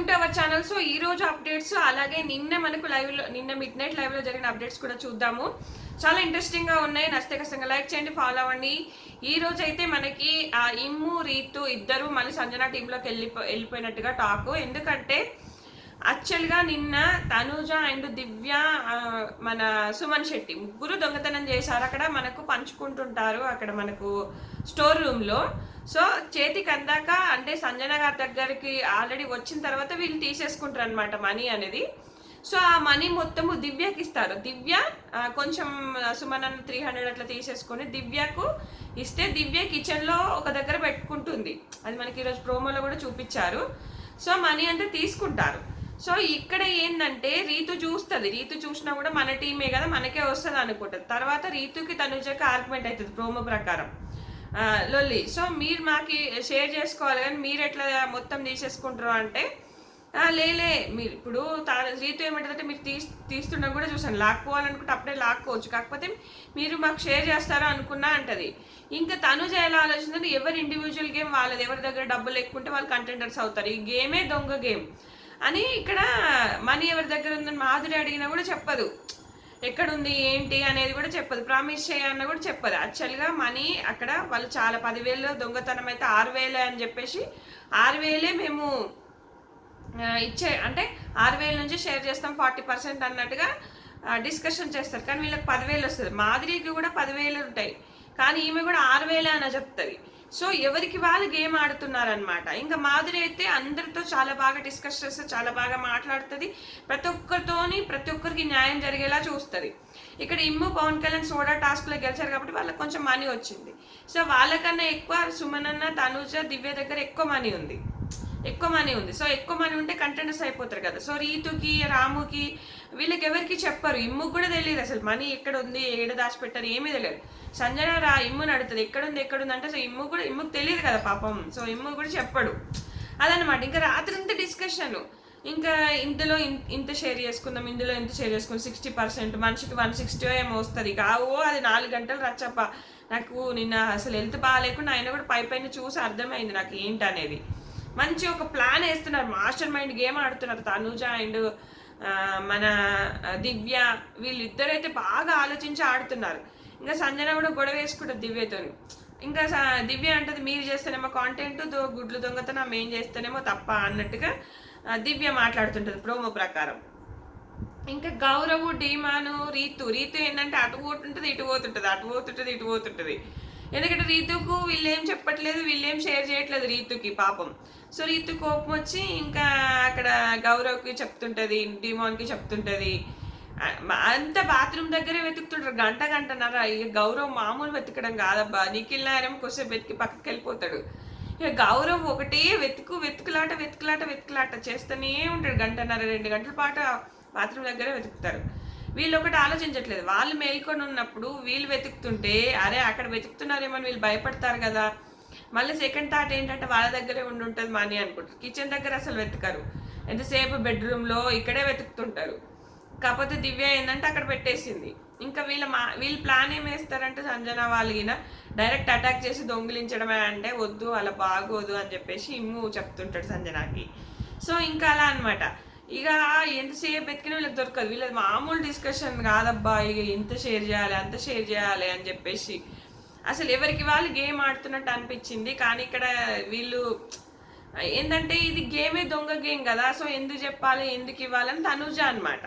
To our channel. So ఈ రోజు updates అలాగే నిన్న మిడ్ నైట్ లైవ్ లో జరిగిన అప్డేట్స్ కూడా చూద్దాము. చాలా ఇంట్రెస్టింగ్ గా ఉన్నాయి. నచ్చితే ఖచ్చితంగా లైక్ చేయండి, ఫాలో అవ్వండి. ఈ రోజు అయితే మనకి ఇమ్ము రీతు ఇద్దరు మళ్ళీ సంజన టీంలోకి వెళ్ళిపోయినట్టుగా టాక్. ఎందుకంటే యాక్చువల్గా నిన్న తనూజ అండ్ దివ్య మన సుమన్ శెట్టి ముగ్గురు దొంగతనం చేశారు. అక్కడ మనకు పంచుకుంటుంటారు అక్కడ మనకు స్టోర్ రూమ్లో. సో చేతికి అందాక అంటే సంజన గారి దగ్గరికి ఆల్రెడీ వచ్చిన తర్వాత వీళ్ళు తీసేసుకుంటారు అనమాట మనీ అనేది. సో ఆ మనీ మొత్తము దివ్యకి ఇస్తారు. దివ్య కొంచెం సుమన్ 300 అట్లా తీసేసుకొని దివ్యకు ఇస్తే దివ్య కిచెన్లో ఒక దగ్గర పెట్టుకుంటుంది. అది మనకి ఈరోజు ప్రోమోలో కూడా చూపించారు. సో మనీ అంతా తీసుకుంటారు. సో ఇక్కడ ఏంటంటే రీతు చూస్తుంది. రీతు చూసినా కూడా మన టీమే కదా మనకే వస్తుంది అనుకుంటుంది. తర్వాత రీతుకి తనుజకి ఆర్గ్యుమెంట్ అవుతుంది ప్రోమో ప్రకారం, లొల్లి. సో మీరు మాకు షేర్ చేసుకోవాలి కానీ మీరు ఎట్లా మొత్తం తీసేసుకుంటారు అంటే లేలే మీరు ఇప్పుడు రీతు ఏమంటుందంటే మీరు తీస్తున్నా కూడా చూసాను, లాక్కోవాలనుకుంటే అప్పుడే లాక్కోవచ్చు, కాకపోతే మీరు మాకు షేర్ చేస్తారో అనుకున్నా అంటది. ఇంకా తనుజ ఎలా ఆలోచిందంటే ఎవరి ఇండివిజువల్ గేమ్ వాళ్ళది, ఎవరి దగ్గర డబ్బులు ఎక్కుంటే వాళ్ళు కంటెండర్స్ అవుతారు, ఈ గేమే దొంగ గేమ్ అని. ఇక్కడ మనీ ఎవరి దగ్గర ఉందని మాధురి అడిగినా కూడా చెప్పదు, ఎక్కడుంది ఏంటి అనేది కూడా చెప్పదు, ప్రామిస్ చేయన్న కూడా చెప్పదు. యాక్చువల్గా మనీ అక్కడ వాళ్ళు చాలా 10,000 దొంగతనం అయితే 6,000 అని చెప్పేసి 6,000 మేము ఇచ్చే అంటే 6,000 నుంచి షేర్ చేస్తాం 40% అన్నట్టుగా డిస్కషన్ చేస్తారు. కానీ వీళ్ళకి 10,000 వస్తుంది. మాధురికి కూడా 10,000 ఉంటాయి కానీ ఈమె కూడా 6,000 అని చెప్తుంది. సో ఎవరికి వాళ్ళు గేమ్ ఆడుతున్నారనమాట. ఇంకా మాధురి అయితే అందరితో చాలా బాగా డిస్కస్ చేస్తే చాలా బాగా మాట్లాడుతుంది, ప్రతి ఒక్కరికి న్యాయం జరిగేలా చూస్తుంది. ఇక్కడ ఇమ్ము పవన్ కళ్యాణ్ సోడా టాస్క్లో గెలిచారు కాబట్టి వాళ్ళకి కొంచెం మనీ వచ్చింది. సో వాళ్ళకన్నా ఎక్కువ సుమన్ అన్న తనుజ దివ్య దగ్గర ఎక్కువ మనీ ఉంది. సో ఎక్కువ మనీ ఉంటే కంటెండర్స్ అయిపోతారు కదా. సో రీతుకి రాముకి వీళ్ళకి ఎవరికి చెప్పరు, ఇమ్ముకు కూడా తెలియదు అసలు మనీ ఎక్కడ ఉంది, ఏడ దాచిపెట్టారు ఏమీ తెలియదు. సంజన ఇమ్ముని అడుగుతుంది ఎక్కడుంది అంటే, సో ఇమ్ముకు తెలియదు కదా పాపం. సో ఇమ్ము కూడా చెప్పడు అదనమాట. ఇంకా రాత్రి అంతా డిస్కషన్, ఇంకా ఇందులో ఇంత షేర్ చేసుకుందాం, ఇందులో ఇంత షేర్ చేసుకుందాం, 60% మనిషికి 160 ఏమో వస్తుంది. కావో అది 4 గంటలు రచ్చప్ప. నాకు నిన్న అసలు హెల్త్ బాగాలేకుండా ఆయన కూడా పైన చూసి అర్థమైంది నాకు ఏంటనేది. మంచి ఒక ప్లాన్ వేస్తున్నారు, మాస్టర్ మైండ్ గేమ్ ఆడుతున్నారు తనుజ అండ్ మన దివ్య. వీళ్ళిద్దరైతే బాగా ఆలోచించి ఆడుతున్నారు. ఇంకా సంజన కూడా గొడవ వేసుకుంటుంది దివ్యతో. ఇంకా దివ్య అంటది మీరు చేస్తేనేమో కాంటెంట్ గుడ్లు దొంగతనం మేం చేస్తేనేమో తప్ప అన్నట్టుగా దివ్య మాట్లాడుతుంటది ప్రోమో ప్రకారం. ఇంకా గౌరవ్ డీమాను రీతు ఏంటంటే అటు పోతుంటది ఇటు పోతుంటది. ఎందుకంటే రీతుకు వీళ్ళేం చెప్పట్లేదు, వీళ్ళేం షేర్ చేయట్లేదు రీతుకి పాపం. సో రీతు కోపం వచ్చి ఇంకా అక్కడ గౌరవ్కి చెప్తుంటది, డిమాన్కి చెప్తుంటది. అంత బాత్రూమ్ దగ్గరే వెతుకుతుంటారు గంటన్నర. ఇక గౌరవ్ మామూలు వెతకడం కాదబ్బా, నిఖిల్ నాయరం కొద్దిసేపు వెతికి పక్కకి వెళ్ళిపోతాడు. ఇక గౌరవ్ ఒకటే వెతుకులాట చేస్తూనే ఉంటాడు. 1.5-2 గంటల పాటు బాత్రూమ్ దగ్గరే వెతుకుతారు. వీళ్ళు ఒకటి ఆలోచించట్లేదు, వాళ్ళు మేల్కొని ఉన్నప్పుడు వీళ్ళు వెతుకుతుంటే అరే అక్కడ వెతుకుతున్నారేమని వీళ్ళు భయపడతారు కదా. మళ్ళీ సెకండ్ థాట్ ఏంటంటే వాళ్ళ దగ్గరే ఉండుంటుంది మనీ అనుకుంటారు. కిచెన్ దగ్గర అసలు వెతకరు, ఎంతసేపు బెడ్రూమ్లో ఇక్కడే వెతుకుతుంటారు. కాకపోతే దివ్య ఏంటంటే అక్కడ పెట్టేసింది. ఇంకా వీళ్ళు ప్లాన్ ఏం వేస్తారంటే సంజన వాళ్ళగిన డైరెక్ట్ అటాక్ చేసి దొంగిలించడమే. అంటే వద్దు అలా బాగోదు అని చెప్పేసి ఇమ్ము చెప్తుంటాడు సంజనాకి. సో ఇంకా అలా అనమాట. ఇక ఎంతసేపు వెతికినా వీళ్ళకి దొరకదు. వీళ్ళది మామూలు డిస్కషన్ కాదబ్బా, ఇక ఇంత షేర్ చేయాలి అంత షేర్ చేయాలి అని చెప్పేసి అసలు ఎవరికి వాళ్ళు గేమ్ ఆడుతున్నట్టు అనిపించింది. కానీ ఇక్కడ వీళ్ళు ఏంటంటే ఇది గేమే దొంగ గేమ్ కదా. సో ఎందుకు చెప్పాలి ఎందుకు ఇవ్వాలని తనుజ అనమాట.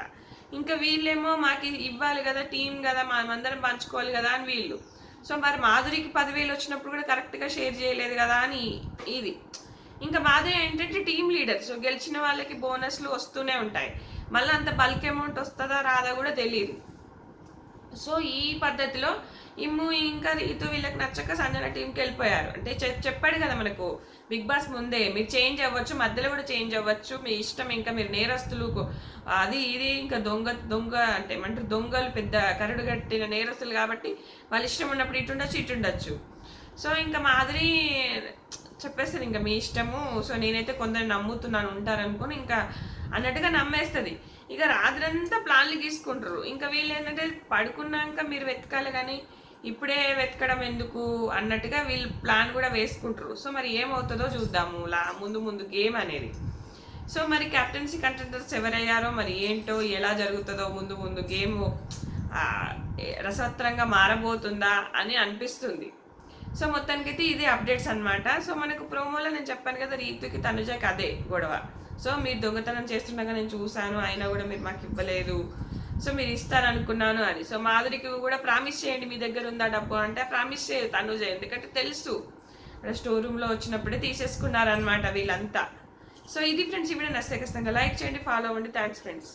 ఇంకా వీళ్ళేమో మాకు ఇవ్వాలి కదా, టీం కదా, మనమందరం పంచుకోవాలి కదా అని వీళ్ళు. సో మరి మాధురికి 10,000 వచ్చినప్పుడు కూడా కరెక్ట్గా షేర్ చేయలేదు కదా అని ఇది. ఇంకా మాధురి ఏంటంటే టీం లీడర్. సో గెలిచిన వాళ్ళకి బోనస్లు వస్తూనే ఉంటాయి. మళ్ళీ అంత బల్క్ అమౌంట్ వస్తుందా రాదా కూడా తెలియదు. సో ఈ పద్ధతిలో ఇమ్ము ఇంకా రీతు వీళ్ళకి నచ్చక సంజన టీంకి వెళ్ళిపోయారు. అంటే చెప్పాడు కదా మనకు బిగ్ బాస్ ముందే, మీరు చేంజ్ అవ్వచ్చు, మధ్యలో కూడా చేంజ్ అవ్వచ్చు, మీ ఇష్టం, ఇంకా మీరు నేరస్తులు అది ఇది ఇంకా దొంగ అంటే ఏమంటారు దొంగలు పెద్ద కరడు కట్టిన నేరస్తులు కాబట్టి వాళ్ళ ఇష్టం ఉన్నప్పుడు ఇటుండొచ్చు. సో ఇంకా మాధురి చెప్పేస్తారు ఇంకా మీ ఇష్టము, సో నేనైతే కొందరు నమ్ముతున్నాను ఉంటారనుకొని ఇంకా అన్నట్టుగా నమ్మేస్తుంది. ఇక రాత్రంతా ప్లాన్లు గీసుకుంటారు. ఇంకా వీళ్ళు ఏంటంటే పడుకున్నాక మీరు వెతకాలి కానీ ఇప్పుడే వెతకడం ఎందుకు అన్నట్టుగా వీళ్ళు ప్లాన్ కూడా వేసుకుంటారు. సో మరి ఏమవుతుందో చూద్దాము ముందు గేమ్ అనేది. సో మరి కెప్టెన్సీ కంటెండర్స్ ఎవరయ్యారో మరి ఏంటో, ఎలా జరుగుతుందో ముందు ముందు గేమ్ రసవత్తరంగా మారబోతుందా అని అనిపిస్తుంది. సో మొత్తానికైతే ఇదే అప్డేట్స్ అనమాట. సో మనకు ప్రోమోలో నేను చెప్పాను కదా, రీతుకి తనుజకి అదే గొడవ. సో మీరు దొంగతనం చేస్తుండగా నేను చూశాను, అయినా కూడా మీరు మాకు ఇవ్వలేదు, సో మీరు ఇస్తారనుకున్నాను అని. సో మాధురికి కూడా ప్రామిస్ చేయండి మీ దగ్గర ఉందా డబ్బు అంటే ప్రామిస్ చేయదు తనుజ, ఎందుకంటే తెలుసు అక్కడ స్టోర్ రూమ్లో వచ్చినప్పుడే తీసేసుకున్నారనమాట వీళ్ళంతా. సో ఇది ఫ్రెండ్స్, ఈ వీడియో నచ్చితే ఖచ్చితంగా లైక్ చేయండి, ఫాలో అవ్వండి. Thanks friends.